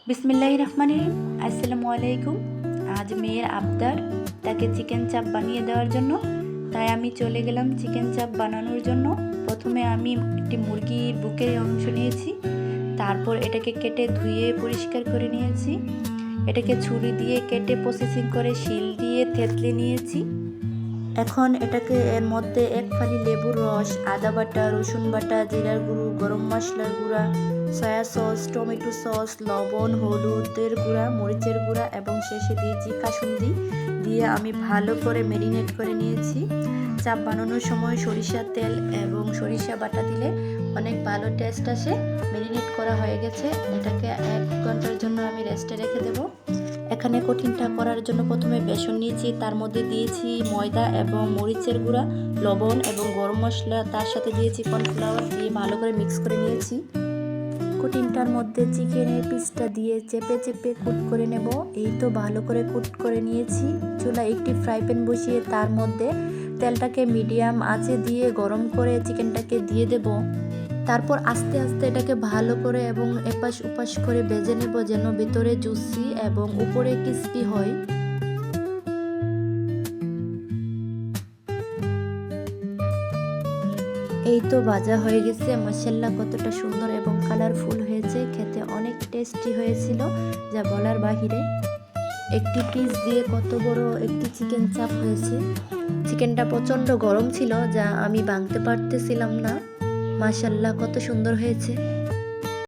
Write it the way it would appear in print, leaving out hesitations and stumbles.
বিসমিল্লাহির রহমানির রহিম। আসসালামু আলাইকুম। আজ মেয়ের আবদার, তাকে চিকেন চাপ বানিয়ে দেওয়ার জন্য, তাই আমি চলে গেলাম চিকেন চাপ বানানোর জন্য। প্রথমে আমি একটি মুরগির বুকের অংশ নিয়েছি, তারপর এটাকে কেটে ধুয়ে পরিষ্কার করে নিয়েছি। এটাকে ছুরি দিয়ে কেটে প্রসেসিং করে শিল দিয়ে থেতলে নিয়েছি। এখন এটাকে এর মধ্যে এক ফালি লেবুর রস, আদা বাটা, রসুন বাটা, জিরার গুঁড়ো, গরম মশলার গুঁড়া, সয়া সস, টমেটো সস, লবণ, হলুদের গুঁড়া, মরিচের গুঁড়া এবং শেষে দিয়েছি কাসুন্দি দিয়ে আমি ভালো করে ম্যারিনেট করে নিয়েছি। চাপ বানানোর সময় সরিষার তেল এবং সরিষা বাটা দিলে অনেক ভালো টেস্ট আসে। ম্যারিনেট করা হয়ে গেছে, এটাকে 1 ঘন্টার জন্য আমি রেস্টে রেখে দেবো। এখানে কঠিনটা করার জন্য প্রথমে বেসন নিয়েছি, তার মধ্যে দিয়েছি ময়দা এবং মরিচের গুঁড়া, লবণ এবং গরম মশলা, তার সাথে দিয়েছি কর্নফ্লাওয়ার দিয়ে ভালো করে মিক্স করে নিয়েছি। কঠিনটার মধ্যে চিকেনের পিসটা দিয়ে চেপে চেপে কুট করে নেব। এই তো ভালো করে কুট করে নিয়েছি। চুলায় একটি ফ্রাই প্যান বসিয়ে তার মধ্যে তেলটাকে মিডিয়াম আঁচে দিয়ে গরম করে চিকেনটাকে দিয়ে দেব। তারপর আস্তে আস্তে এটাকে ভালো করে এবং এপাশ ওপাশ করে ভেজে নেব, যেন ভিতরে জুসি এবং উপরে ক্রিস্পি হয়। এই তো ভাজা হয়ে গেছে। মাশাআল্লাহ, কতটা সুন্দর এবং কালারফুল হয়েছে, খেতে অনেক টেস্টি হয়েছিল যা বলার বাহিরে। একটি পিস দিয়ে কত বড় একটি চিকেন চাপ হয়েছে। চিকেনটা প্রচণ্ড গরম ছিল, যা আমি ভাঙতে পারতেছিলাম না। মাশাআল্লাহ, কত সুন্দর হয়েছে।